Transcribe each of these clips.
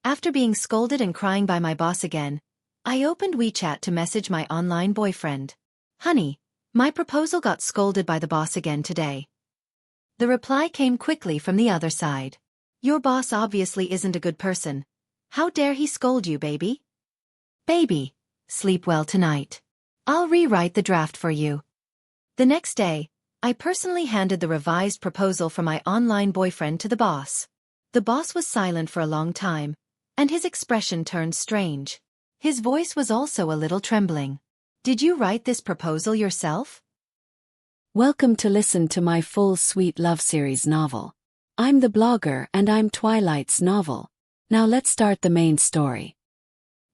After being scolded and crying by my boss again, I opened WeChat to message my online boyfriend. Honey, my proposal got scolded by the boss again today. The reply came quickly from the other side. Your boss obviously isn't a good person. How dare he scold you, baby? Baby, sleep well tonight. I'll rewrite the draft for you. The next day, I personally handed the revised proposal from my online boyfriend to the boss. The boss was silent for a long time, and his expression turned strange. His voice was also a little trembling. Did you write this proposal yourself? Welcome to listen to my full sweet love series novel. I'm the blogger and I'm Twilight's novel. Now let's start the main story.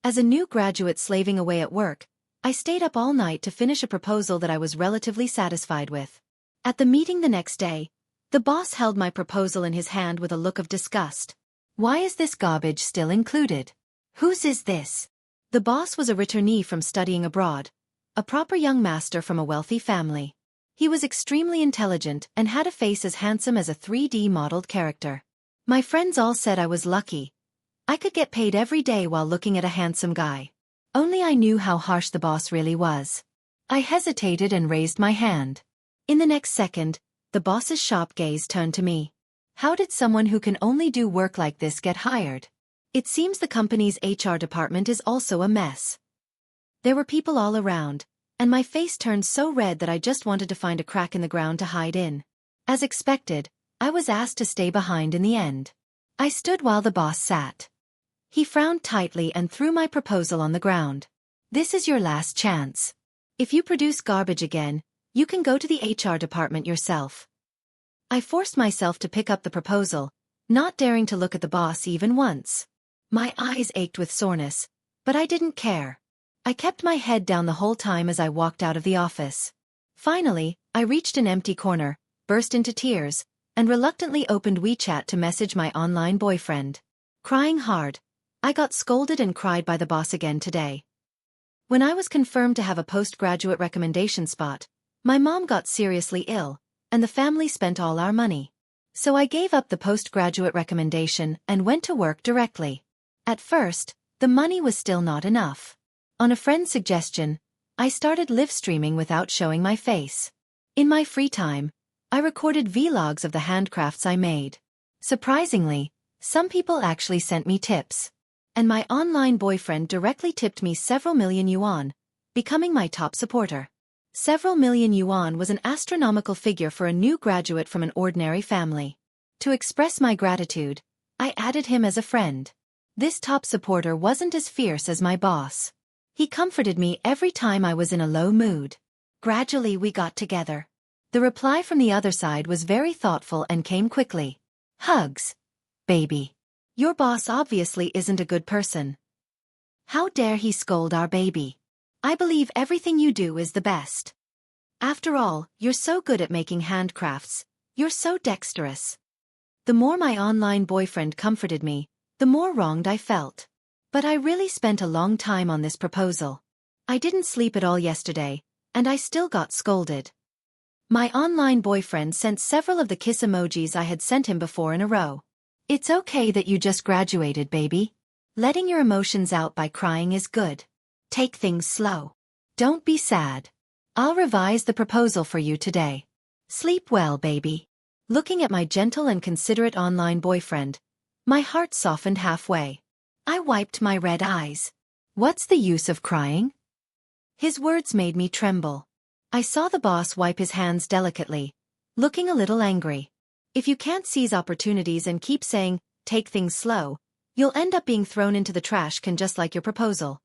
As a new graduate slaving away at work, I stayed up all night to finish a proposal that I was relatively satisfied with. At the meeting the next day, the boss held my proposal in his hand with a look of disgust. Why is this garbage still included? Whose is this? The boss was a returnee from studying abroad, a proper young master from a wealthy family. He was extremely intelligent and had a face as handsome as a 3D modeled character. My friends all said I was lucky. I could get paid every day while looking at a handsome guy. Only I knew how harsh the boss really was. I hesitated and raised my hand. In the next second, the boss's sharp gaze turned to me. How did someone who can only do work like this get hired? It seems the company's HR department is also a mess. There were people all around, and my face turned so red that I just wanted to find a crack in the ground to hide in. As expected, I was asked to stay behind in the end. I stood while the boss sat. He frowned tightly and threw my proposal on the ground. This is your last chance. If you produce garbage again, you can go to the HR department yourself. I forced myself to pick up the proposal, not daring to look at the boss even once. My eyes ached with soreness, but I didn't care. I kept my head down the whole time as I walked out of the office. Finally, I reached an empty corner, burst into tears, and reluctantly opened WeChat to message my online boyfriend. Crying hard, I got scolded and cried by the boss again today. When I was confirmed to have a postgraduate recommendation spot, my mom got seriously ill, and the family spent all our money. So I gave up the postgraduate recommendation and went to work directly. At first, the money was still not enough. On a friend's suggestion, I started live streaming without showing my face. In my free time, I recorded vlogs of the handcrafts I made. Surprisingly, some people actually sent me tips. And my online boyfriend directly tipped me several million yuan, becoming my top supporter. Several million yuan was an astronomical figure for a new graduate from an ordinary family. To express my gratitude, I added him as a friend. This top supporter wasn't as fierce as my boss. He comforted me every time I was in a low mood. Gradually we got together. The reply from the other side was very thoughtful and came quickly. Hugs. Baby. Your boss obviously isn't a good person. How dare he scold our baby? I believe everything you do is the best. After all, you're so good at making handcrafts. You're so dexterous. The more my online boyfriend comforted me, the more wronged I felt. But I really spent a long time on this proposal. I didn't sleep at all yesterday, and I still got scolded. My online boyfriend sent several of the kiss emojis I had sent him before in a row. It's okay that you just graduated, baby. Letting your emotions out by crying is good. Take things slow. Don't be sad. I'll revise the proposal for you today. Sleep well, baby. Looking at my gentle and considerate online boyfriend, my heart softened halfway. I wiped my red eyes. What's the use of crying? His words made me tremble. I saw the boss wipe his hands delicately, looking a little angry. If you can't seize opportunities and keep saying, take things slow, you'll end up being thrown into the trash can just like your proposal.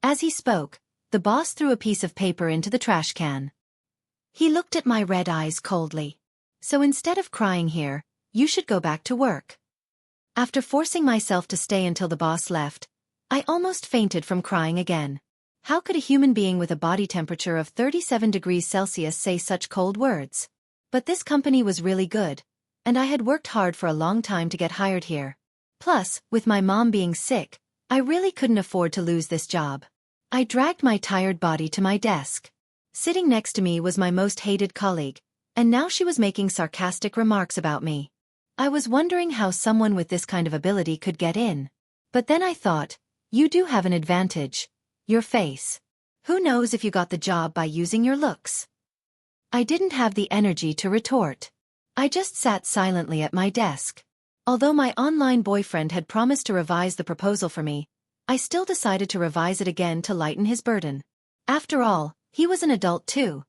As he spoke, the boss threw a piece of paper into the trash can. He looked at my red eyes coldly. So instead of crying here, you should go back to work. After forcing myself to stay until the boss left, I almost fainted from crying again. How could a human being with a body temperature of 37 degrees Celsius say such cold words? But this company was really good, and I had worked hard for a long time to get hired here. Plus, with my mom being sick, I really couldn't afford to lose this job. I dragged my tired body to my desk. Sitting next to me was my most hated colleague, and now she was making sarcastic remarks about me. I was wondering how someone with this kind of ability could get in. But then I thought, you do have an advantage. Your face. Who knows if you got the job by using your looks? I didn't have the energy to retort. I just sat silently at my desk. Although my online boyfriend had promised to revise the proposal for me, I still decided to revise it again to lighten his burden. After all, he was an adult too.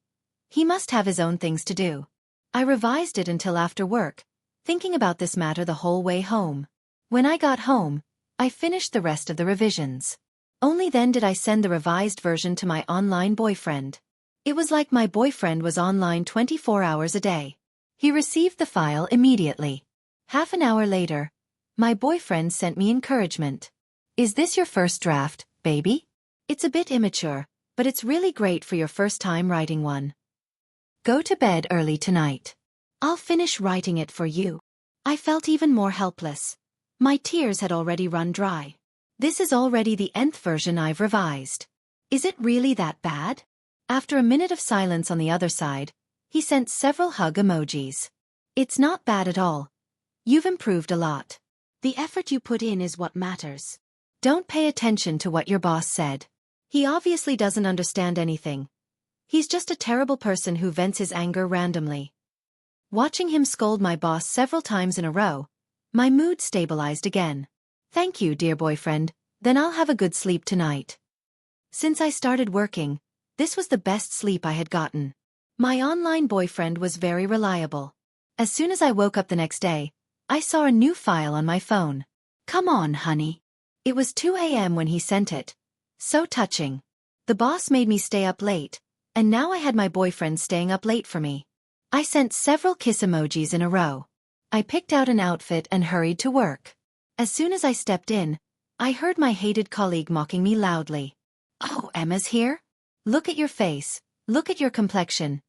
He must have his own things to do. I revised it until after work, thinking about this matter the whole way home. When I got home, I finished the rest of the revisions. Only then did I send the revised version to my online boyfriend. It was like my boyfriend was online 24 hours a day. He received the file immediately. Half an hour later, my boyfriend sent me encouragement. Is this your first draft, baby? It's a bit immature, but it's really great for your first time writing one. Go to bed early tonight. I'll finish writing it for you. I felt even more helpless. My tears had already run dry. This is already the nth version I've revised. Is it really that bad? After a minute of silence on the other side, he sent several hug emojis. It's not bad at all. You've improved a lot. The effort you put in is what matters. Don't pay attention to what your boss said. He obviously doesn't understand anything. He's just a terrible person who vents his anger randomly. Watching him scold my boss several times in a row, my mood stabilized again. Thank you, dear boyfriend, then I'll have a good sleep tonight. Since I started working, this was the best sleep I had gotten. My online boyfriend was very reliable. As soon as I woke up the next day, I saw a new file on my phone. Come on, honey. It was 2 a.m. when he sent it. So touching. The boss made me stay up late, and now I had my boyfriend staying up late for me. I sent several kiss emojis in a row. I picked out an outfit and hurried to work. As soon as I stepped in, I heard my hated colleague mocking me loudly. Oh, Emma's here? Look at your face, look at your complexion.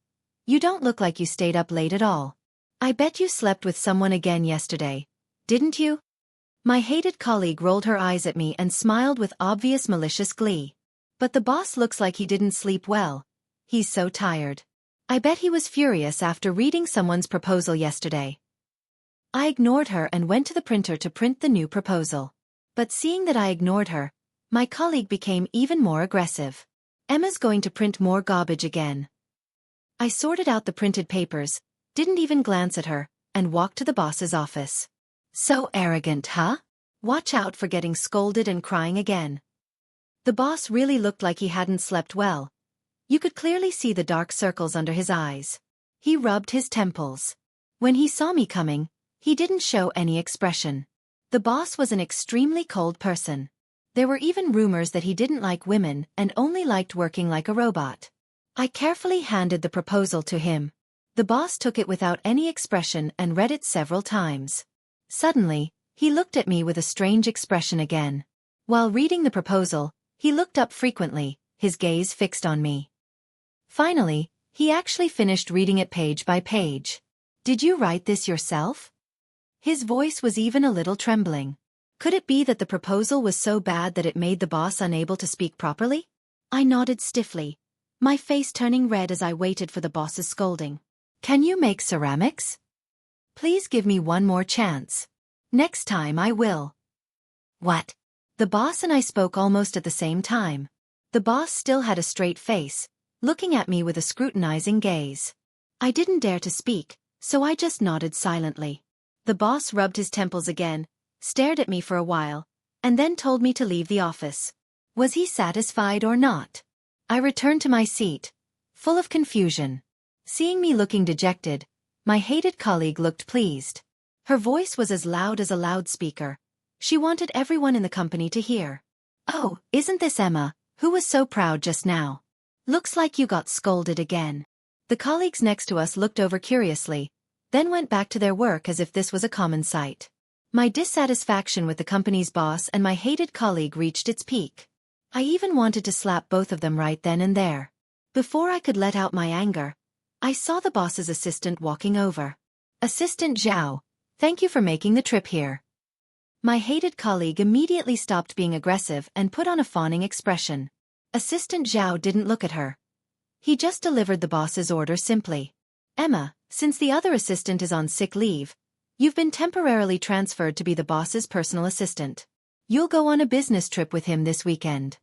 You don't look like you stayed up late at all. I bet you slept with someone again yesterday, didn't you? My hated colleague rolled her eyes at me and smiled with obvious malicious glee. But the boss looks like he didn't sleep well. He's so tired. I bet he was furious after reading someone's proposal yesterday. I ignored her and went to the printer to print the new proposal. But seeing that I ignored her, my colleague became even more aggressive. Emma's going to print more garbage again. I sorted out the printed papers, didn't even glance at her, and walked to the boss's office. So arrogant, huh? Watch out for getting scolded and crying again. The boss really looked like he hadn't slept well. You could clearly see the dark circles under his eyes. He rubbed his temples. When he saw me coming, he didn't show any expression. The boss was an extremely cold person. There were even rumors that he didn't like women and only liked working like a robot. I carefully handed the proposal to him. The boss took it without any expression and read it several times. Suddenly, he looked at me with a strange expression again. While reading the proposal, he looked up frequently, his gaze fixed on me. Finally, he actually finished reading it page by page. Did you write this yourself? His voice was even a little trembling. Could it be that the proposal was so bad that it made the boss unable to speak properly? I nodded stiffly, my face turning red as I waited for the boss's scolding. Can you make ceramics? Please give me one more chance. Next time I will. What? The boss and I spoke almost at the same time. The boss still had a straight face, looking at me with a scrutinizing gaze. I didn't dare to speak, so I just nodded silently. The boss rubbed his temples again, stared at me for a while, and then told me to leave the office. Was he satisfied or not? I returned to my seat, full of confusion. Seeing me looking dejected, my hated colleague looked pleased. Her voice was as loud as a loudspeaker. She wanted everyone in the company to hear. Oh, isn't this Emma, who was so proud just now? Looks like you got scolded again. The colleagues next to us looked over curiously, then went back to their work as if this was a common sight. My dissatisfaction with the company's boss and my hated colleague reached its peak. I even wanted to slap both of them right then and there. Before I could let out my anger, I saw the boss's assistant walking over. Assistant Zhao, thank you for making the trip here. My hated colleague immediately stopped being aggressive and put on a fawning expression. Assistant Zhao didn't look at her. He just delivered the boss's order simply. Emma, since the other assistant is on sick leave, you've been temporarily transferred to be the boss's personal assistant. You'll go on a business trip with him this weekend.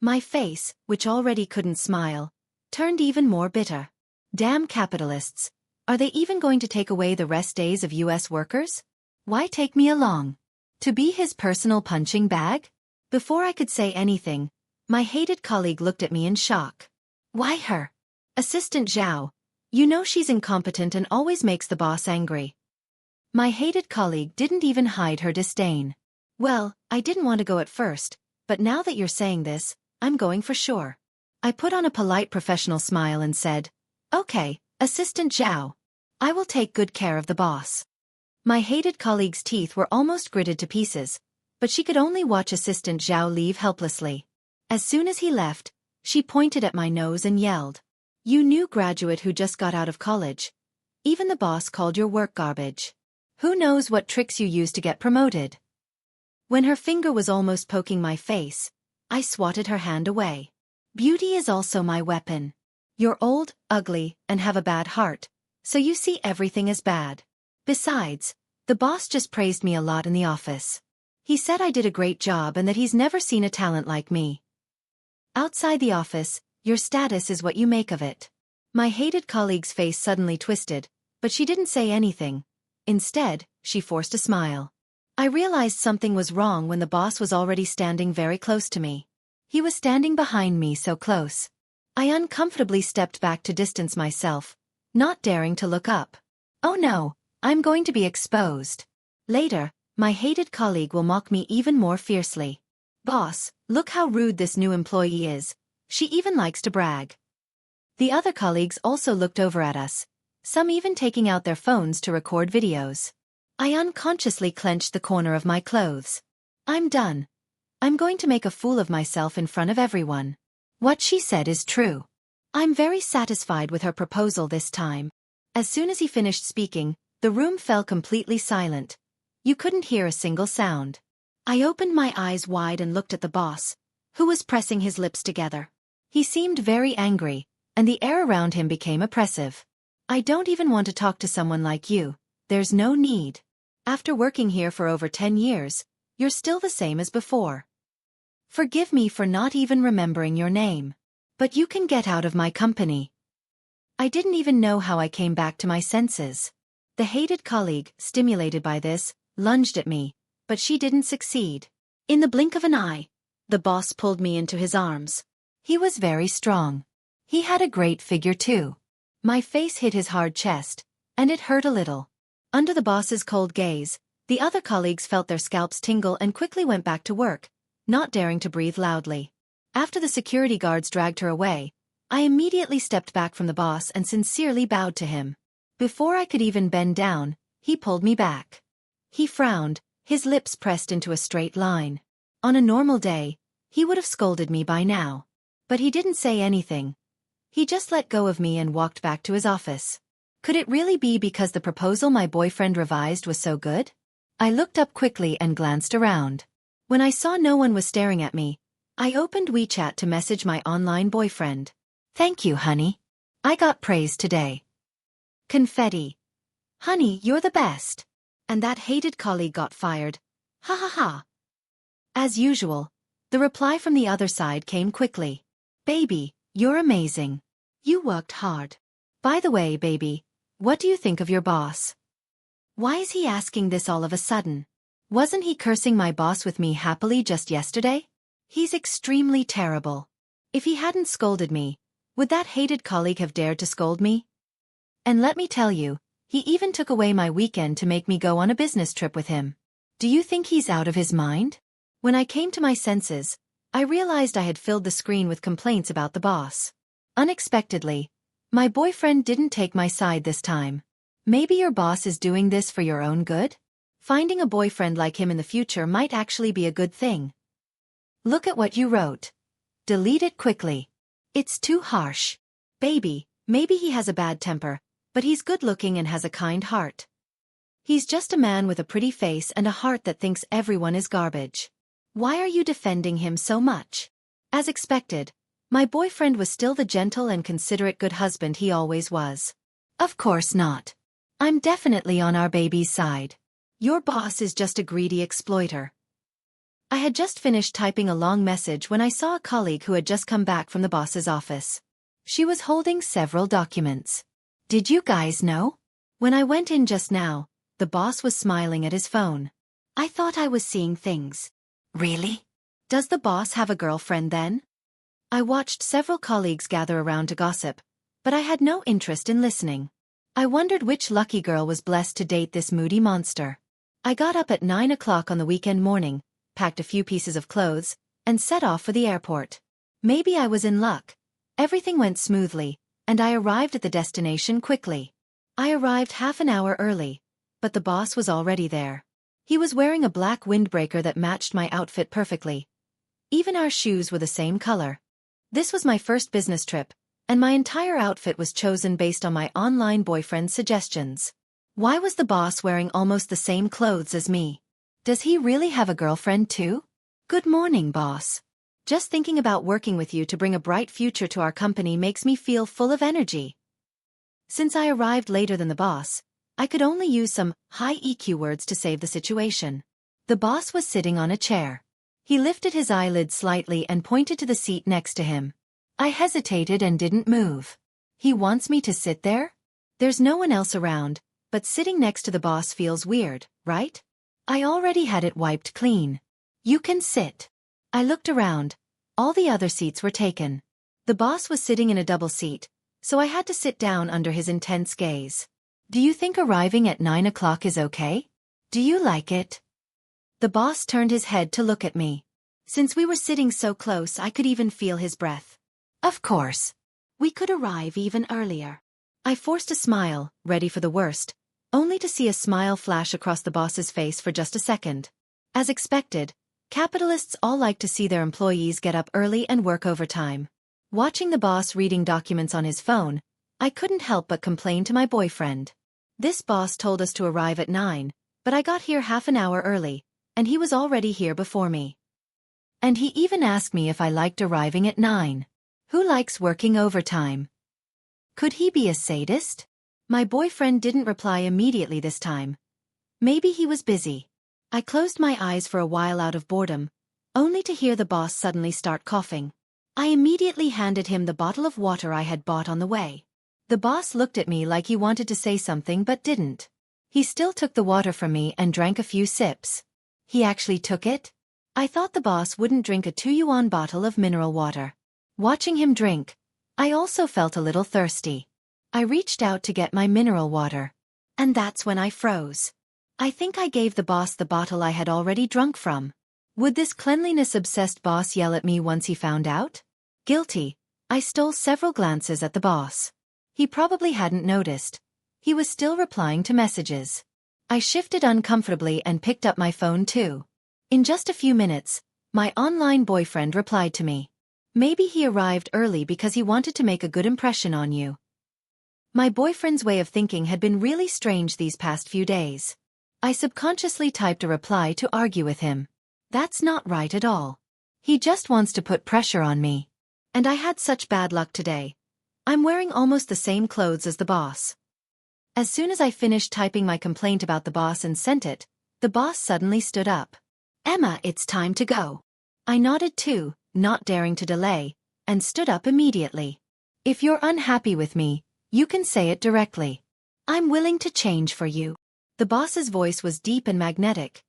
My face, which already couldn't smile, turned even more bitter. Damn capitalists. Are they even going to take away the rest days of US workers? Why take me along? To be his personal punching bag? Before I could say anything, my hated colleague looked at me in shock. Why her? Assistant Zhao. You know she's incompetent and always makes the boss angry. My hated colleague didn't even hide her disdain. Well, I didn't want to go at first, but now that you're saying this, I'm going for sure. I put on a polite professional smile and said, Okay, Assistant Zhao. I will take good care of the boss. My hated colleague's teeth were almost gritted to pieces, but she could only watch Assistant Zhao leave helplessly. As soon as he left, she pointed at my nose and yelled, You new graduate who just got out of college. Even the boss called your work garbage. Who knows what tricks you used to get promoted? When her finger was almost poking my face, I swatted her hand away. Beauty is also my weapon. You're old, ugly, and have a bad heart, so you see everything as bad. Besides, the boss just praised me a lot in the office. He said I did a great job and that he's never seen a talent like me. Outside the office, your status is what you make of it. My hated colleague's face suddenly twisted, but she didn't say anything. Instead, she forced a smile. I realized something was wrong when the boss was already standing very close to me. He was standing behind me so close. I uncomfortably stepped back to distance myself, not daring to look up. Oh no, I'm going to be exposed. Later, my hated colleague will mock me even more fiercely. Boss, look how rude this new employee is. She even likes to brag. The other colleagues also looked over at us, some even taking out their phones to record videos. I unconsciously clenched the corner of my clothes. I'm done. I'm going to make a fool of myself in front of everyone. What she said is true. I'm very satisfied with her proposal this time. As soon as he finished speaking, the room fell completely silent. You couldn't hear a single sound. I opened my eyes wide and looked at the boss, who was pressing his lips together. He seemed very angry, and the air around him became oppressive. I don't even want to talk to someone like you. There's no need. After working here for over 10 years, you're still the same as before. Forgive me for not even remembering your name. But you can get out of my company. I didn't even know how I came back to my senses. The hated colleague, stimulated by this, lunged at me, but she didn't succeed. In the blink of an eye, the boss pulled me into his arms. He was very strong. He had a great figure too. My face hit his hard chest, and it hurt a little. Under the boss's cold gaze, the other colleagues felt their scalps tingle and quickly went back to work, not daring to breathe loudly. After the security guards dragged her away, I immediately stepped back from the boss and sincerely bowed to him. Before I could even bend down, he pulled me back. He frowned, his lips pressed into a straight line. On a normal day, he would have scolded me by now. But he didn't say anything. He just let go of me and walked back to his office. Could it really be because the proposal my boyfriend revised was so good? I looked up quickly and glanced around. When I saw no one was staring at me, I opened WeChat to message my online boyfriend. Thank you, honey. I got praise today. Confetti. Honey, you're the best. And that hated colleague got fired. Ha ha ha. As usual, the reply from the other side came quickly. Baby, you're amazing. You worked hard. By the way, baby, what do you think of your boss? Why is he asking this all of a sudden? Wasn't he cursing my boss with me happily just yesterday? He's extremely terrible. If he hadn't scolded me, would that hated colleague have dared to scold me? And let me tell you, he even took away my weekend to make me go on a business trip with him. Do you think he's out of his mind? When I came to my senses, I realized I had filled the screen with complaints about the boss. Unexpectedly, my boyfriend didn't take my side this time. Maybe your boss is doing this for your own good? Finding a boyfriend like him in the future might actually be a good thing. Look at what you wrote. Delete it quickly. It's too harsh. Baby, maybe he has a bad temper, but he's good-looking and has a kind heart. He's just a man with a pretty face and a heart that thinks everyone is garbage. Why are you defending him so much? As expected, my boyfriend was still the gentle and considerate good husband he always was. Of course not. I'm definitely on our baby's side. Your boss is just a greedy exploiter. I had just finished typing a long message when I saw a colleague who had just come back from the boss's office. She was holding several documents. Did you guys know? When I went in just now, the boss was smiling at his phone. I thought I was seeing things. Really? Does the boss have a girlfriend then? I watched several colleagues gather around to gossip, but I had no interest in listening. I wondered which lucky girl was blessed to date this moody monster. I got up at 9 o'clock on the weekend morning, packed a few pieces of clothes, and set off for the airport. Maybe I was in luck. Everything went smoothly, and I arrived at the destination quickly. I arrived half an hour early, but the boss was already there. He was wearing a black windbreaker that matched my outfit perfectly. Even our shoes were the same color. This was my first business trip, and my entire outfit was chosen based on my online boyfriend's suggestions. Why was the boss wearing almost the same clothes as me? Does he really have a girlfriend too? Good morning, boss. Just thinking about working with you to bring a bright future to our company makes me feel full of energy. Since I arrived later than the boss, I could only use some high EQ words to save the situation. The boss was sitting on a chair. He lifted his eyelids slightly and pointed to the seat next to him. I hesitated and didn't move. He wants me to sit there? There's no one else around, but sitting next to the boss feels weird, right? I already had it wiped clean. You can sit. I looked around. All the other seats were taken. The boss was sitting in a double seat, so I had to sit down under his intense gaze. Do you think arriving at 9 o'clock is okay? Do you like it? The boss turned his head to look at me. Since we were sitting so close, I could even feel his breath. Of course. We could arrive even earlier. I forced a smile, ready for the worst, only to see a smile flash across the boss's face for just a second. As expected, capitalists all like to see their employees get up early and work overtime. Watching the boss reading documents on his phone, I couldn't help but complain to my boyfriend. This boss told us to arrive at 9, but I got here half an hour early, and he was already here before me. And he even asked me if I liked arriving at 9. Who likes working overtime? Could he be a sadist? My boyfriend didn't reply immediately this time. Maybe he was busy. I closed my eyes for a while out of boredom, only to hear the boss suddenly start coughing. I immediately handed him the bottle of water I had bought on the way. The boss looked at me like he wanted to say something but didn't. He still took the water from me and drank a few sips. He actually took it? I thought the boss wouldn't drink a 2-yuan bottle of mineral water. Watching him drink, I also felt a little thirsty. I reached out to get my mineral water. And that's when I froze. I think I gave the boss the bottle I had already drunk from. Would this cleanliness-obsessed boss yell at me once he found out? Guilty. I stole several glances at the boss. He probably hadn't noticed. He was still replying to messages. I shifted uncomfortably and picked up my phone too. In just a few minutes, my online boyfriend replied to me. Maybe he arrived early because he wanted to make a good impression on you. My boyfriend's way of thinking had been really strange these past few days. I subconsciously typed a reply to argue with him. That's not right at all. He just wants to put pressure on me. And I had such bad luck today. I'm wearing almost the same clothes as the boss. As soon as I finished typing my complaint about the boss and sent it, the boss suddenly stood up. Emma, it's time to go. I nodded too, not daring to delay, and stood up immediately. If you're unhappy with me, you can say it directly. I'm willing to change for you. The boss's voice was deep and magnetic.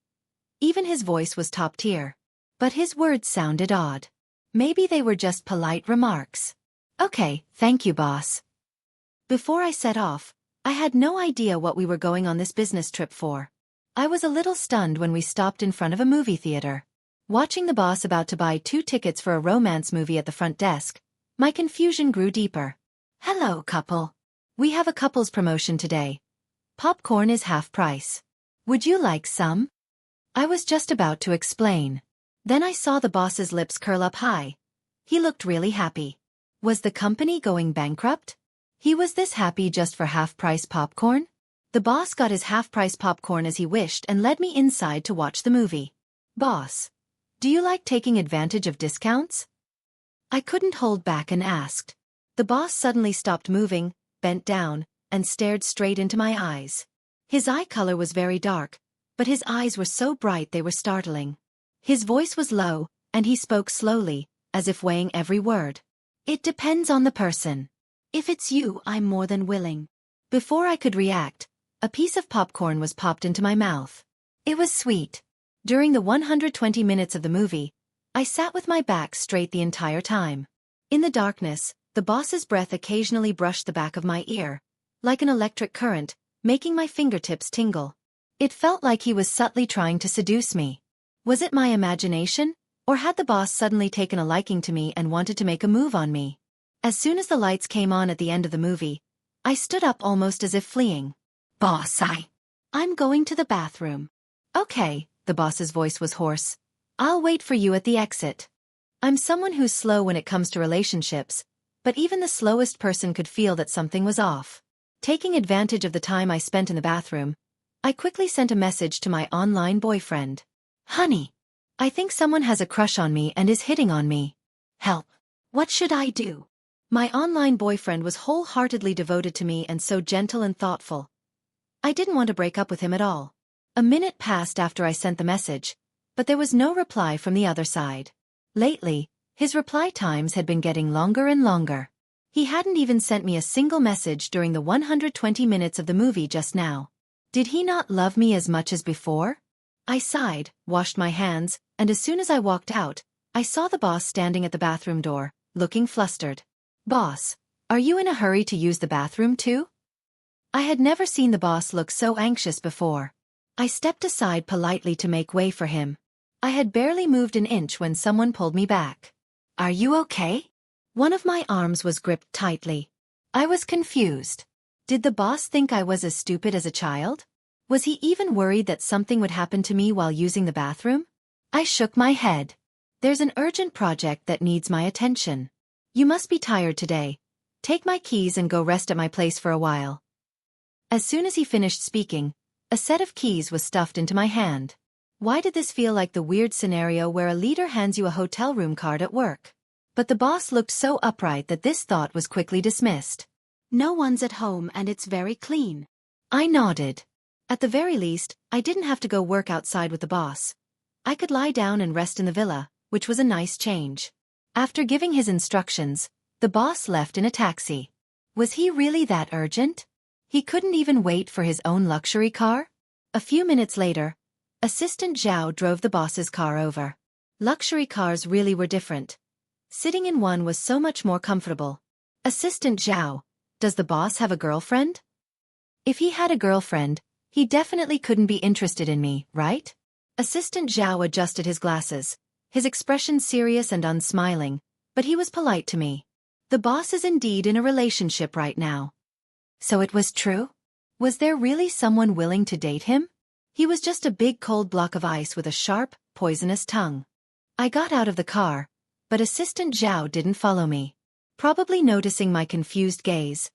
Even his voice was top tier. But his words sounded odd. Maybe they were just polite remarks. Okay, thank you, boss. Before I set off, I had no idea what we were going on this business trip for. I was a little stunned when we stopped in front of a movie theater. Watching the boss about to buy 2 tickets for a romance movie at the front desk, my confusion grew deeper. Hello, couple. We have a couples promotion today. Popcorn is half price. Would you like some? I was just about to explain. Then I saw the boss's lips curl up high. He looked really happy. Was the company going bankrupt? He was this happy just for half-price popcorn? The boss got his half-price popcorn as he wished and led me inside to watch the movie. Boss, do you like taking advantage of discounts? I couldn't hold back and asked. The boss suddenly stopped moving, bent down, and stared straight into my eyes. His eye color was very dark, but his eyes were so bright they were startling. His voice was low, and he spoke slowly, as if weighing every word. It depends on the person. If it's you, I'm more than willing. Before I could react, a piece of popcorn was popped into my mouth. It was sweet. During the 120 minutes of the movie, I sat with my back straight the entire time. In the darkness, the boss's breath occasionally brushed the back of my ear, like an electric current, making my fingertips tingle. It felt like he was subtly trying to seduce me. Was it my imagination, or had the boss suddenly taken a liking to me and wanted to make a move on me? As soon as the lights came on at the end of the movie, I stood up almost as if fleeing. Boss, I'm going to the bathroom. Okay, the boss's voice was hoarse. I'll wait for you at the exit. I'm someone who's slow when it comes to relationships, but even the slowest person could feel that something was off. Taking advantage of the time I spent in the bathroom, I quickly sent a message to my online boyfriend. Honey, I think someone has a crush on me and is hitting on me. Help. What should I do? My online boyfriend was wholeheartedly devoted to me and so gentle and thoughtful. I didn't want to break up with him at all. A minute passed after I sent the message, but there was no reply from the other side. Lately, his reply times had been getting longer and longer. He hadn't even sent me a single message during the 120 minutes of the movie just now. Did he not love me as much as before? I sighed, washed my hands, and as soon as I walked out, I saw the boss standing at the bathroom door, looking flustered. Boss, are you in a hurry to use the bathroom too? I had never seen the boss look so anxious before. I stepped aside politely to make way for him. I had barely moved an inch when someone pulled me back. Are you okay? One of my arms was gripped tightly. I was confused. Did the boss think I was as stupid as a child? Was he even worried that something would happen to me while using the bathroom? I shook my head. There's an urgent project that needs my attention. You must be tired today. Take my keys and go rest at my place for a while. As soon as he finished speaking, a set of keys was stuffed into my hand. Why did this feel like the weird scenario where a leader hands you a hotel room card at work? But the boss looked so upright that this thought was quickly dismissed. No one's at home and it's very clean. I nodded. At the very least, I didn't have to go work outside with the boss. I could lie down and rest in the villa, which was a nice change. After giving his instructions, the boss left in a taxi. Was he really that urgent? He couldn't even wait for his own luxury car? A few minutes later, Assistant Zhao drove the boss's car over. Luxury cars really were different. Sitting in one was so much more comfortable. Assistant Zhao, does the boss have a girlfriend? If he had a girlfriend, he definitely couldn't be interested in me, right? Assistant Zhao adjusted his glasses, his expression serious and unsmiling, but he was polite to me. The boss is indeed in a relationship right now. So it was true? Was there really someone willing to date him? He was just a big cold block of ice with a sharp, poisonous tongue. I got out of the car, but Assistant Zhao didn't follow me. Probably noticing my confused gaze,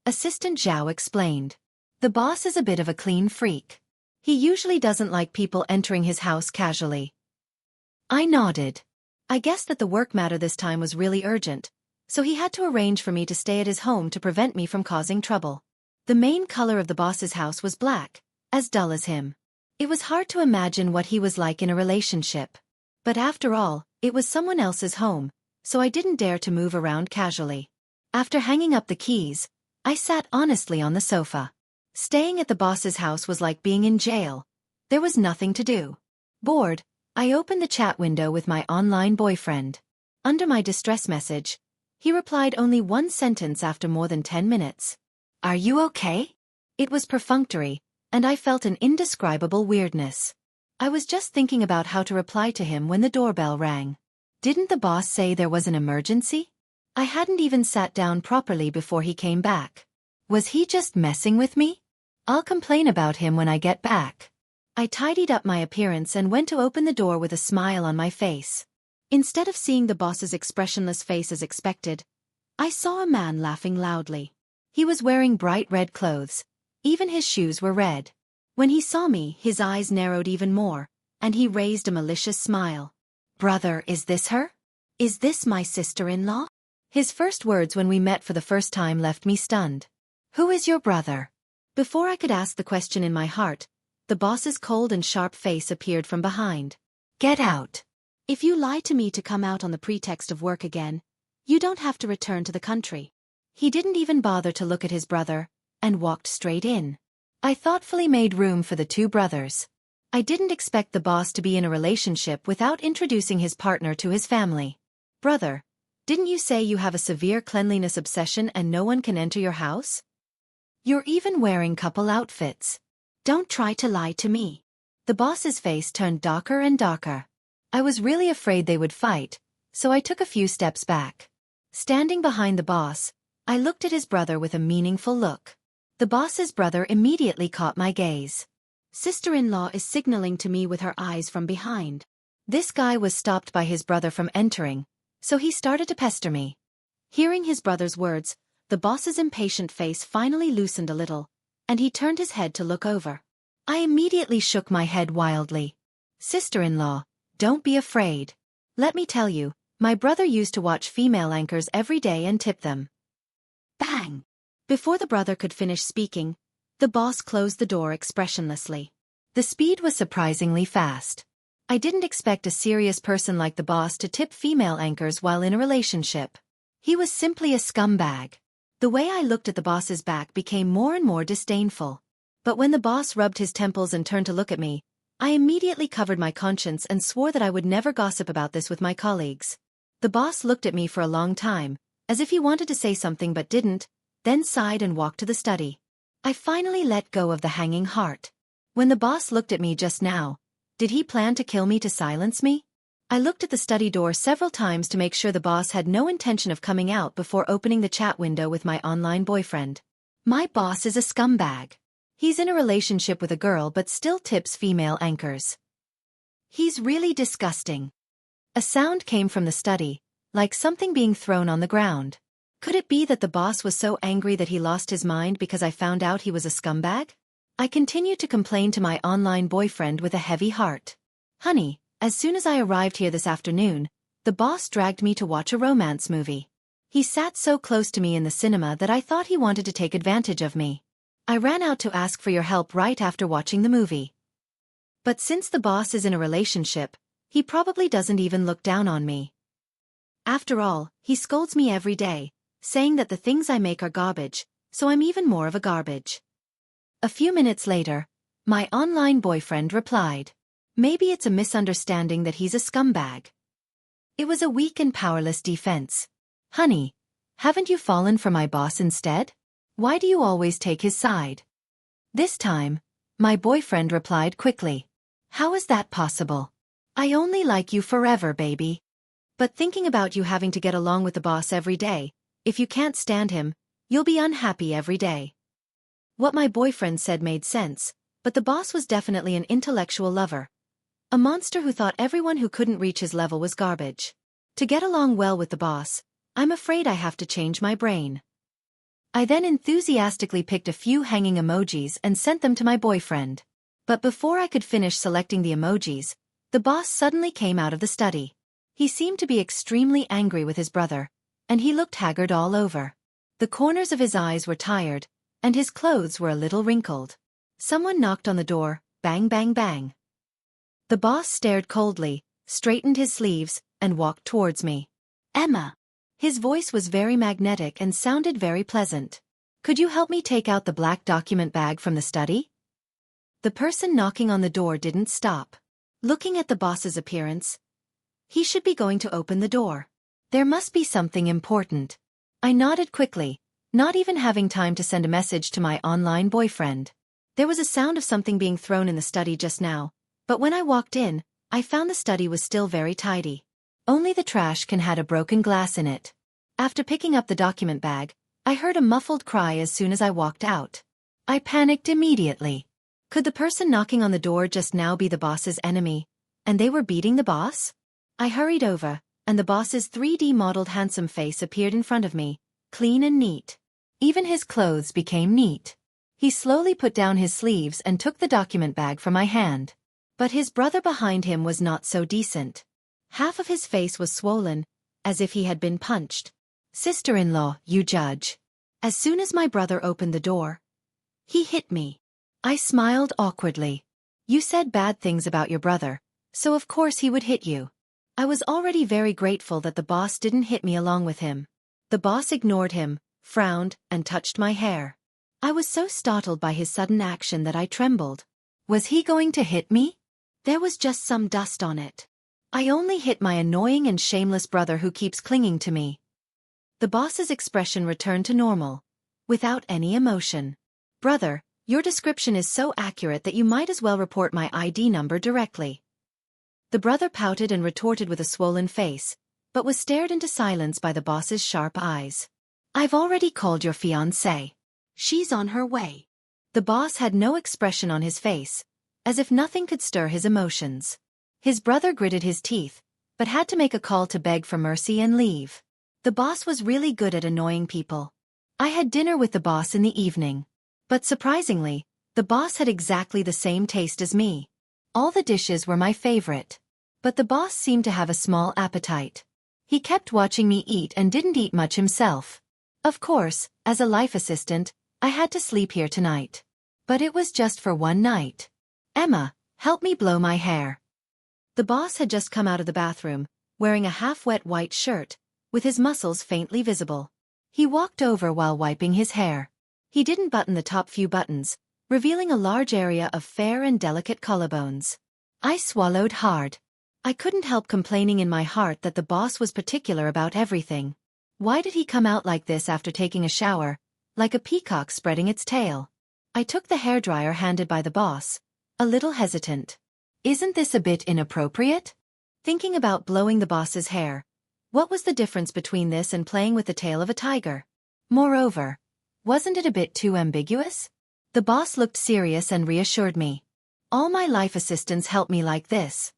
Assistant Zhao explained. The boss is a bit of a clean freak. He usually doesn't like people entering his house casually. I nodded. I guessed that the work matter this time was really urgent, so he had to arrange for me to stay at his home to prevent me from causing trouble. The main color of the boss's house was black, as dull as him. It was hard to imagine what he was like in a relationship. But after all, it was someone else's home, so I didn't dare to move around casually. After hanging up the keys, I sat honestly on the sofa. Staying at the boss's house was like being in jail. There was nothing to do. Bored, I opened the chat window with my online boyfriend. Under my distress message, he replied only one sentence after more than 10 minutes. Are you okay? It was perfunctory, and I felt an indescribable weirdness. I was just thinking about how to reply to him when the doorbell rang. Didn't the boss say there was an emergency? I hadn't even sat down properly before he came back. Was he just messing with me? I'll complain about him when I get back. I tidied up my appearance and went to open the door with a smile on my face. Instead of seeing the boss's expressionless face as expected, I saw a man laughing loudly. He was wearing bright red clothes. Even his shoes were red. When he saw me, his eyes narrowed even more, and he raised a malicious smile. Brother, is this her? Is this my sister-in-law? His first words when we met for the first time left me stunned. Who is your brother? Before I could ask the question in my heart, the boss's cold and sharp face appeared from behind. Get out. If you lie to me to come out on the pretext of work again, you don't have to return to the country. He didn't even bother to look at his brother, and walked straight in. I thoughtfully made room for the two brothers. I didn't expect the boss to be in a relationship without introducing his partner to his family. Brother, didn't you say you have a severe cleanliness obsession and no one can enter your house? You're even wearing couple outfits. Don't try to lie to me. The boss's face turned darker and darker. I was really afraid they would fight, so I took a few steps back. Standing behind the boss, I looked at his brother with a meaningful look. The boss's brother immediately caught my gaze. Sister-in-law is signaling to me with her eyes from behind. This guy was stopped by his brother from entering, so he started to pester me. Hearing his brother's words, the boss's impatient face finally loosened a little, and he turned his head to look over. I immediately shook my head wildly. Sister-in-law, don't be afraid. Let me tell you, my brother used to watch female anchors every day and tip them. Bang! Before the brother could finish speaking, the boss closed the door expressionlessly. The speed was surprisingly fast. I didn't expect a serious person like the boss to tip female anchors while in a relationship. He was simply a scumbag. The way I looked at the boss's back became more and more disdainful. But when the boss rubbed his temples and turned to look at me, I immediately covered my conscience and swore that I would never gossip about this with my colleagues. The boss looked at me for a long time, as if he wanted to say something but didn't, then sighed and walked to the study. I finally let go of the hanging heart. When the boss looked at me just now, did he plan to kill me to silence me? I looked at the study door several times to make sure the boss had no intention of coming out before opening the chat window with my online boyfriend. My boss is a scumbag. He's in a relationship with a girl but still tips female anchors. He's really disgusting. A sound came from the study, like something being thrown on the ground. Could it be that the boss was so angry that he lost his mind because I found out he was a scumbag? I continued to complain to my online boyfriend with a heavy heart. Honey, as soon as I arrived here this afternoon, the boss dragged me to watch a romance movie. He sat so close to me in the cinema that I thought he wanted to take advantage of me. I ran out to ask for your help right after watching the movie. But since the boss is in a relationship, he probably doesn't even look down on me. After all, he scolds me every day, saying that the things I make are garbage, so I'm even more of a garbage. A few minutes later, my online boyfriend replied. Maybe it's a misunderstanding that he's a scumbag. It was a weak and powerless defense. Honey, haven't you fallen for my boss instead? Why do you always take his side? This time, my boyfriend replied quickly. How is that possible? I only like you forever, baby. But thinking about you having to get along with the boss every day, if you can't stand him, you'll be unhappy every day. What my boyfriend said made sense, but the boss was definitely an intellectual lover. A monster who thought everyone who couldn't reach his level was garbage. To get along well with the boss, I'm afraid I have to change my brain. I then enthusiastically picked a few hanging emojis and sent them to my boyfriend. But before I could finish selecting the emojis, the boss suddenly came out of the study. He seemed to be extremely angry with his brother, and he looked haggard all over. The corners of his eyes were tired, and his clothes were a little wrinkled. Someone knocked on the door, bang bang bang. The boss stared coldly, straightened his sleeves, and walked towards me. Emma. His voice was very magnetic and sounded very pleasant. Could you help me take out the black document bag from the study? The person knocking on the door didn't stop. Looking at the boss's appearance, he should be going to open the door. There must be something important. I nodded quickly, not even having time to send a message to my online boyfriend. There was a sound of something being thrown in the study just now, but when I walked in, I found the study was still very tidy. Only the trash can had a broken glass in it. After picking up the document bag, I heard a muffled cry as soon as I walked out. I panicked immediately. Could the person knocking on the door just now be the boss's enemy, and they were beating the boss? I hurried over, and the boss's 3D modeled handsome face appeared in front of me, clean and neat. Even his clothes became neat. He slowly put down his sleeves and took the document bag from my hand. But his brother behind him was not so decent. Half of his face was swollen, as if he had been punched. Sister-in-law, you judge. As soon as my brother opened the door, he hit me. I smiled awkwardly. You said bad things about your brother, So of course he would hit you. I was already very grateful that the boss didn't hit me along with him. The boss ignored him, frowned, and touched my hair. I was so startled by his sudden action that I trembled. Was he going to hit me? There was just some dust on it. I only hit my annoying and shameless brother who keeps clinging to me. The boss's expression returned to normal, without any emotion. Brother, your description is so accurate that you might as well report my ID number directly. The brother pouted and retorted with a swollen face, but was stared into silence by the boss's sharp eyes. I've already called your fiancée. She's on her way. The boss had no expression on his face, as if nothing could stir his emotions. His brother gritted his teeth, but had to make a call to beg for mercy and leave. The boss was really good at annoying people. I had dinner with the boss in the evening. But surprisingly, the boss had exactly the same taste as me. All the dishes were my favorite. But the boss seemed to have a small appetite. He kept watching me eat and didn't eat much himself. Of course, as a life assistant, I had to sleep here tonight. But it was just for one night. Emma, help me blow my hair. The boss had just come out of the bathroom, wearing a half-wet white shirt, with his muscles faintly visible. He walked over while wiping his hair. He didn't button the top few buttons, revealing a large area of fair and delicate collarbones. I swallowed hard. I couldn't help complaining in my heart that the boss was particular about everything. Why did he come out like this after taking a shower, like a peacock spreading its tail? I took the hairdryer handed by the boss, a little hesitant. Isn't this a bit inappropriate? Thinking about blowing the boss's hair, what was the difference between this and playing with the tail of a tiger? Moreover, wasn't it a bit too ambiguous? The boss looked serious and reassured me. All my life assistants help me like this.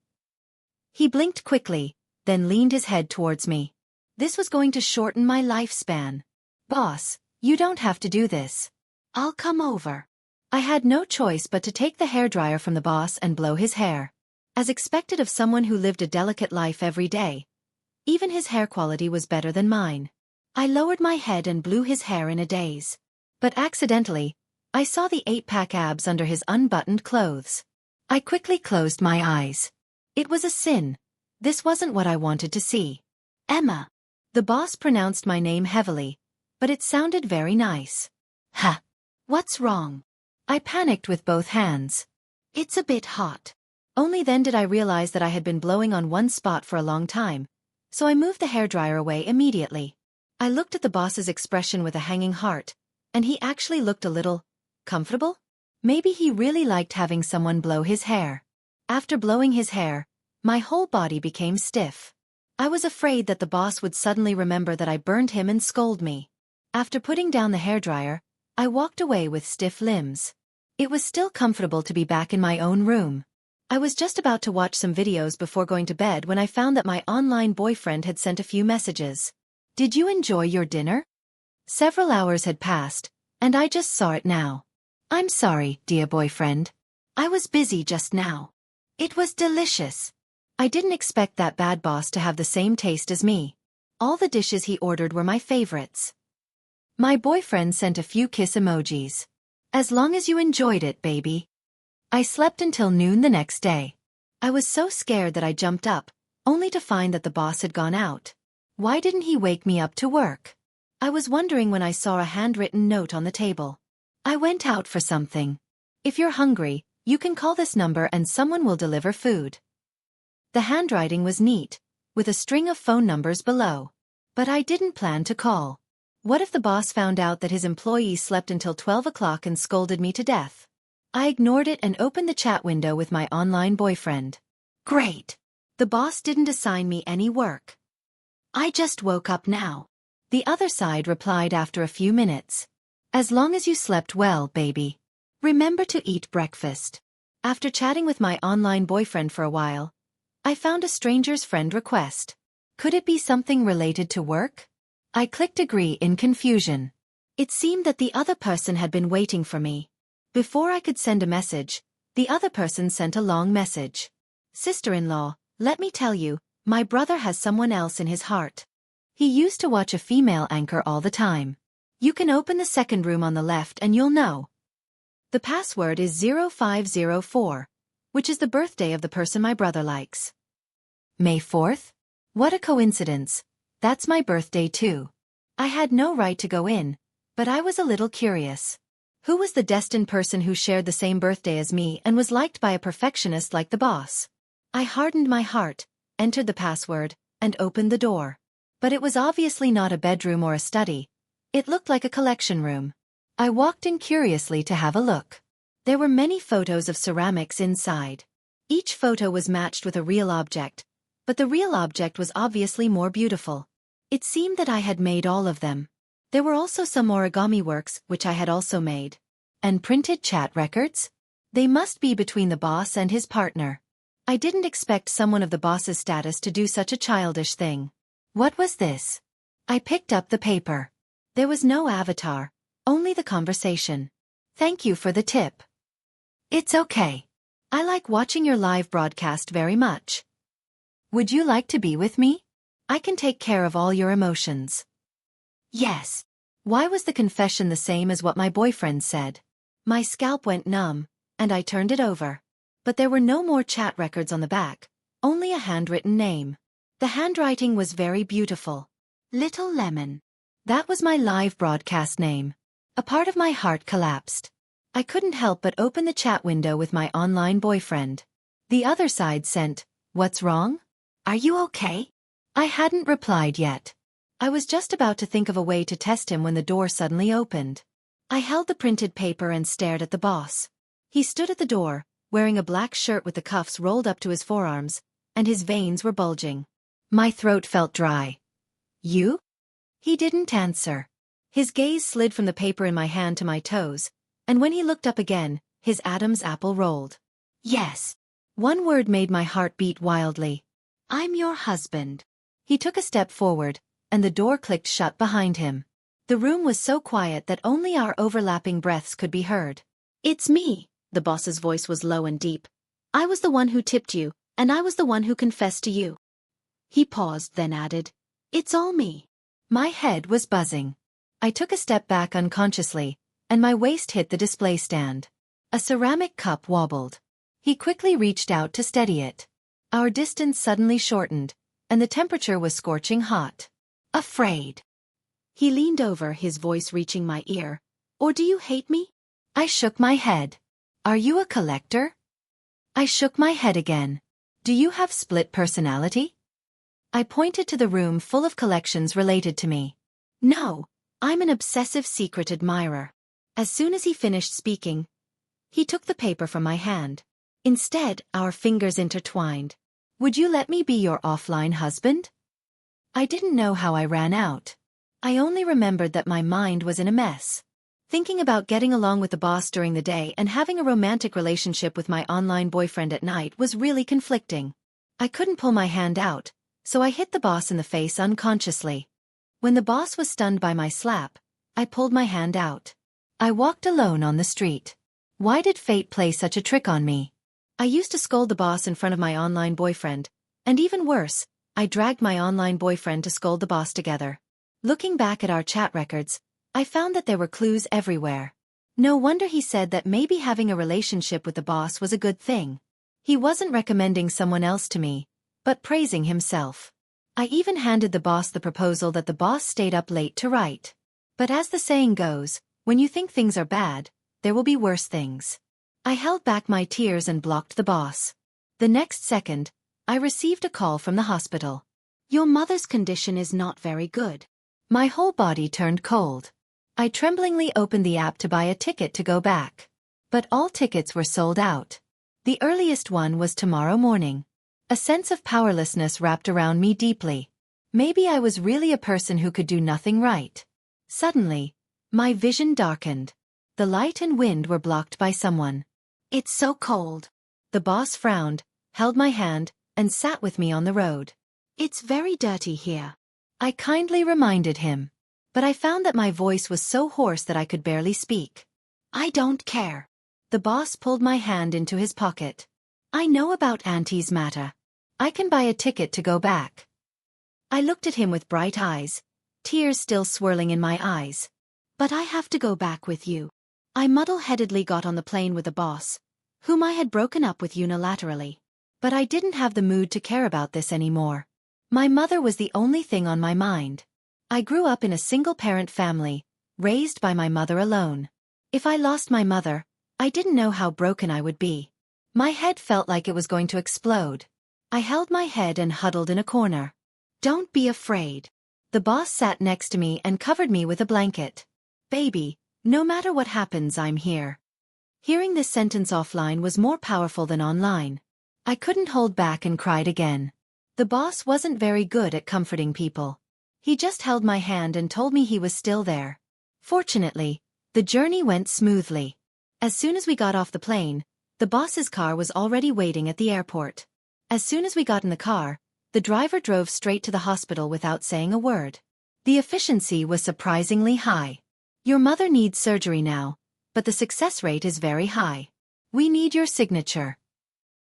He blinked quickly, then leaned his head towards me. This was going to shorten my lifespan. Boss, you don't have to do this. I'll come over. I had no choice but to take the hairdryer from the boss and blow his hair. As expected of someone who lived a delicate life every day, even his hair quality was better than mine. I lowered my head and blew his hair in a daze. But accidentally, I saw the 8-pack abs under his unbuttoned clothes. I quickly closed my eyes. It was a sin. This wasn't what I wanted to see. Emma. The boss pronounced my name heavily, but it sounded very nice. Ha! What's wrong? I panicked with both hands. It's a bit hot. Only then did I realize that I had been blowing on one spot for a long time, so I moved the hairdryer away immediately. I looked at the boss's expression with a hanging heart, and he actually looked a little comfortable? Maybe he really liked having someone blow his hair. After blowing his hair, my whole body became stiff. I was afraid that the boss would suddenly remember that I burned him and scold me. After putting down the hairdryer, I walked away with stiff limbs. It was still comfortable to be back in my own room. I was just about to watch some videos before going to bed when I found that my online boyfriend had sent a few messages. Did you enjoy your dinner? Several hours had passed, and I just saw it now. I'm sorry, dear boyfriend. I was busy just now. It was delicious. I didn't expect that bad boss to have the same taste as me. All the dishes he ordered were my favorites. My boyfriend sent a few kiss emojis. As long as you enjoyed it, baby. I slept until noon the next day. I was so scared that I jumped up, only to find that the boss had gone out. Why didn't he wake me up to work? I was wondering when I saw a handwritten note on the table. I went out for something. If you're hungry, you can call this number and someone will deliver food. The handwriting was neat, with a string of phone numbers below. But I didn't plan to call. What if the boss found out that his employee slept until 12 o'clock and scolded me to death? I ignored it and opened the chat window with my online boyfriend. Great! The boss didn't assign me any work. I just woke up now. The other side replied after a few minutes. As long as you slept well, baby. Remember to eat breakfast. After chatting with my online boyfriend for a while, I found a stranger's friend request. Could it be something related to work? I clicked agree in confusion. It seemed that the other person had been waiting for me. Before I could send a message, the other person sent a long message. Sister-in-law, let me tell you, my brother has someone else in his heart. He used to watch a female anchor all the time. You can open the second room on the left and you'll know. The password is 0504. which is the birthday of the person my brother likes. May 4th? What a coincidence. That's my birthday too. I had no right to go in, but I was a little curious. Who was the destined person who shared the same birthday as me and was liked by a perfectionist like the boss? I hardened my heart, entered the password, and opened the door. But it was obviously not a bedroom or a study. It looked like a collection room. I walked in curiously to have a look. There were many photos of ceramics inside. Each photo was matched with a real object, but the real object was obviously more beautiful. It seemed that I had made all of them. There were also some origami works, which I had also made. And printed chat records? They must be between the boss and his partner. I didn't expect someone of the boss's status to do such a childish thing. What was this? I picked up the paper. There was no avatar, only the conversation. Thank you for the tip. It's okay. I like watching your live broadcast very much. Would you like to be with me? I can take care of all your emotions. Yes. Why was the confession the same as what my boyfriend said? My scalp went numb, and I turned it over. But there were no more chat records on the back, only a handwritten name. The handwriting was very beautiful. Little Lemon. That was my live broadcast name. A part of my heart collapsed. I couldn't help but open the chat window with my online boyfriend. The other side sent, "What's wrong? Are you okay?" I hadn't replied yet. I was just about to think of a way to test him when the door suddenly opened. I held the printed paper and stared at the boss. He stood at the door, wearing a black shirt with the cuffs rolled up to his forearms, and his veins were bulging. My throat felt dry. You? He didn't answer. His gaze slid from the paper in my hand to my toes, and when he looked up again, his Adam's apple rolled. Yes. One word made my heart beat wildly. I'm your husband. He took a step forward, and the door clicked shut behind him. The room was so quiet that only our overlapping breaths could be heard. It's me, the boss's voice was low and deep. I was the one who tipped you, and I was the one who confessed to you. He paused, then added, It's all me. My head was buzzing. I took a step back unconsciously, and my waist hit the display stand. A ceramic cup wobbled. He quickly reached out to steady it. Our distance suddenly shortened, and the temperature was scorching hot. Afraid. He leaned over, his voice reaching my ear. Or do you hate me? I shook my head. Are you a collector? I shook my head again. Do you have split personality? I pointed to the room full of collections related to me. No, I'm an obsessive secret admirer. As soon as he finished speaking, he took the paper from my hand. Instead, our fingers intertwined. Would you let me be your offline husband? I didn't know how I ran out. I only remembered that my mind was in a mess. Thinking about getting along with the boss during the day and having a romantic relationship with my online boyfriend at night was really conflicting. I couldn't pull my hand out, so I hit the boss in the face unconsciously. When the boss was stunned by my slap, I pulled my hand out. I walked alone on the street. Why did fate play such a trick on me? I used to scold the boss in front of my online boyfriend, and even worse, I dragged my online boyfriend to scold the boss together. Looking back at our chat records, I found that there were clues everywhere. No wonder he said that maybe having a relationship with the boss was a good thing. He wasn't recommending someone else to me, but praising himself. I even handed the boss the proposal that the boss stayed up late to write. But as the saying goes, when you think things are bad, there will be worse things. I held back my tears and blocked the boss. The next second, I received a call from the hospital. Your mother's condition is not very good. My whole body turned cold. I tremblingly opened the app to buy a ticket to go back. But all tickets were sold out. The earliest one was tomorrow morning. A sense of powerlessness wrapped around me deeply. Maybe I was really a person who could do nothing right. Suddenly, my vision darkened. The light and wind were blocked by someone. It's so cold. The boss frowned, held my hand, and sat with me on the road. It's very dirty here. I kindly reminded him. But I found that my voice was so hoarse that I could barely speak. I don't care. The boss pulled my hand into his pocket. I know about Auntie's matter. I can buy a ticket to go back. I looked at him with bright eyes, tears still swirling in my eyes. But I have to go back with you. I muddle-headedly got on the plane with the boss, whom I had broken up with unilaterally. But I didn't have the mood to care about this anymore. My mother was the only thing on my mind. I grew up in a single-parent family, raised by my mother alone. If I lost my mother, I didn't know how broken I would be. My head felt like it was going to explode. I held my head and huddled in a corner. "Don't be afraid." The boss sat next to me and covered me with a blanket. "Baby, no matter what happens, I'm here." Hearing this sentence offline was more powerful than online. I couldn't hold back and cried again. The boss wasn't very good at comforting people. He just held my hand and told me he was still there. Fortunately, the journey went smoothly. As soon as we got off the plane, the boss's car was already waiting at the airport. As soon as we got in the car, the driver drove straight to the hospital without saying a word. The efficiency was surprisingly high. "Your mother needs surgery now, but the success rate is very high. We need your signature."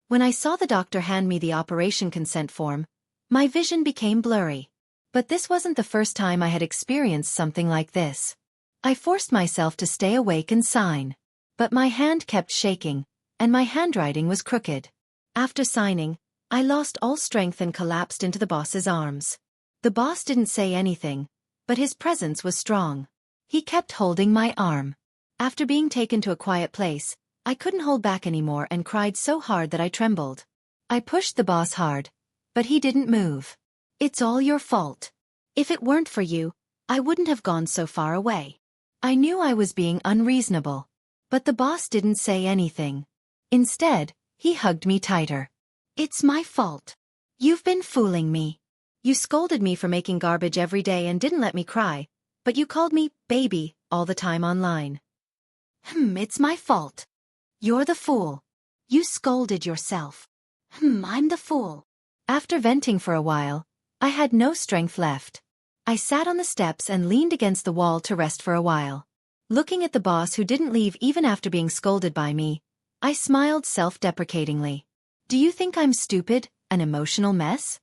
When I saw the doctor hand me the operation consent form, my vision became blurry. But this wasn't the first time I had experienced something like this. I forced myself to stay awake and sign. But my hand kept shaking, and my handwriting was crooked. After signing, I lost all strength and collapsed into the boss's arms. The boss didn't say anything, but his presence was strong. He kept holding my arm. After being taken to a quiet place, I couldn't hold back anymore and cried so hard that I trembled. I pushed the boss hard, but he didn't move. "It's all your fault. If it weren't for you, I wouldn't have gone so far away." I knew I was being unreasonable. But the boss didn't say anything. Instead, he hugged me tighter. "It's my fault. You've been fooling me. You scolded me for making garbage every day and didn't let me cry, but you called me baby all the time online. It's my fault. You're the fool. You scolded yourself. I'm the fool." After venting for a while, I had no strength left. I sat on the steps and leaned against the wall to rest for a while. Looking at the boss who didn't leave even after being scolded by me, I smiled self-deprecatingly. "Do you think I'm stupid, an emotional mess?"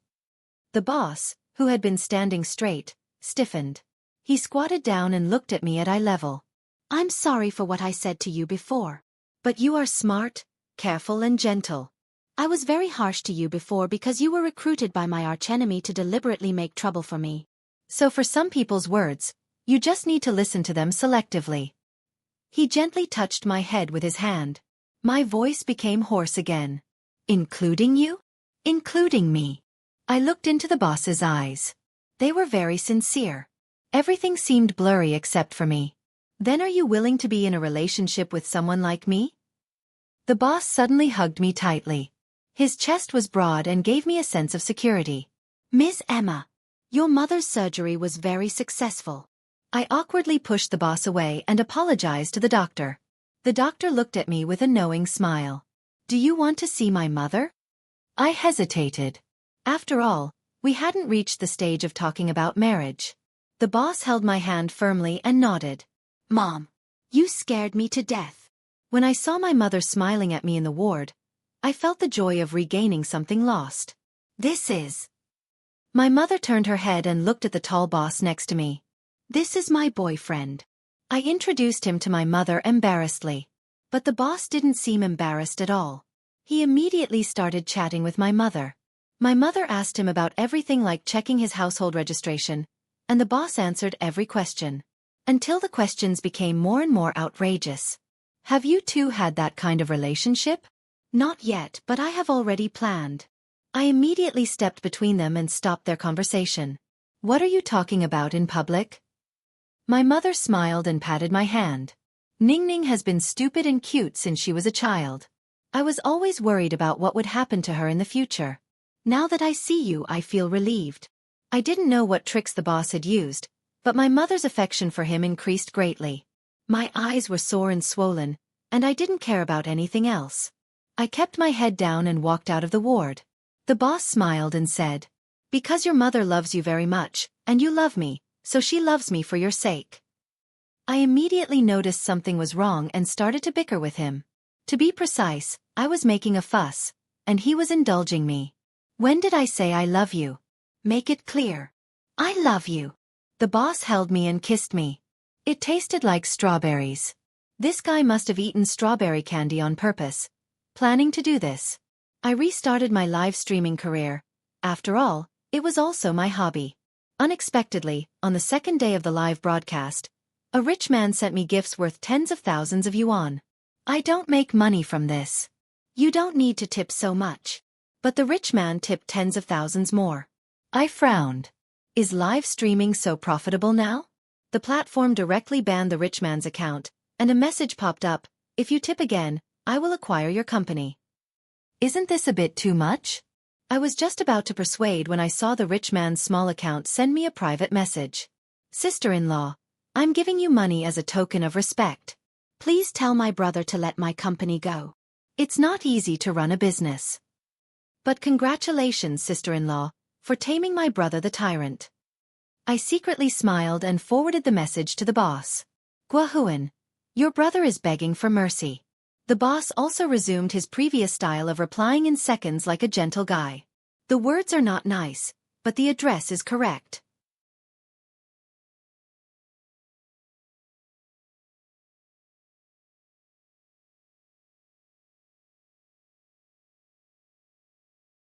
The boss, who had been standing straight, stiffened. He squatted down and looked at me at eye level. "I'm sorry for what I said to you before. But you are smart, careful and gentle. I was very harsh to you before because you were recruited by my archenemy to deliberately make trouble for me. So for some people's words, you just need to listen to them selectively." He gently touched my head with his hand. My voice became hoarse again. "Including you? Including me?" I looked into the boss's eyes. They were very sincere. Everything seemed blurry except for me. "Then are you willing to be in a relationship with someone like me?" The boss suddenly hugged me tightly. His chest was broad and gave me a sense of security. "Miss Emma, your mother's surgery was very successful." I awkwardly pushed the boss away and apologized to the doctor. The doctor looked at me with a knowing smile. "Do you want to see my mother?" I hesitated. After all, we hadn't reached the stage of talking about marriage. The boss held my hand firmly and nodded. "Mom, you scared me to death." When I saw my mother smiling at me in the ward, I felt the joy of regaining something lost. "This is..." My mother turned her head and looked at the tall boss next to me. "This is my boyfriend." I introduced him to my mother embarrassedly. But the boss didn't seem embarrassed at all. He immediately started chatting with my mother. My mother asked him about everything like checking his household registration, and the boss answered every question. Until the questions became more and more outrageous. "Have you two had that kind of relationship?" "Not yet, but I have already planned." I immediately stepped between them and stopped their conversation. "What are you talking about in public?" My mother smiled and patted my hand. "Ning Ning has been stupid and cute since she was a child. I was always worried about what would happen to her in the future. Now that I see you, I feel relieved." I didn't know what tricks the boss had used, but my mother's affection for him increased greatly. My eyes were sore and swollen, and I didn't care about anything else. I kept my head down and walked out of the ward. The boss smiled and said, "Because your mother loves you very much, and you love me, so she loves me for your sake." I immediately noticed something was wrong and started to bicker with him. To be precise, I was making a fuss, and he was indulging me. "When did I say I love you? Make it clear." "I love you." The boss held me and kissed me. It tasted like strawberries. This guy must have eaten strawberry candy on purpose, planning to do this. I restarted my live streaming career. After all, it was also my hobby. Unexpectedly, on the second day of the live broadcast, a rich man sent me gifts worth tens of thousands of yuan. I don't make money from this. You don't need to tip so much. But the rich man tipped tens of thousands more. I frowned. Is live streaming so profitable now? The platform directly banned the rich man's account, and a message popped up, if you tip again, I will acquire your company. Isn't this a bit too much? I was just about to persuade when I saw the rich man's small account send me a private message. Sister-in-law, I'm giving you money as a token of respect. Please tell my brother to let my company go. It's not easy to run a business. But congratulations, sister-in-law, for taming my brother the tyrant. I secretly smiled and forwarded the message to the boss. Guahuan, your brother is begging for mercy. The boss also resumed his previous style of replying in seconds like a gentle guy. The words are not nice, but the address is correct.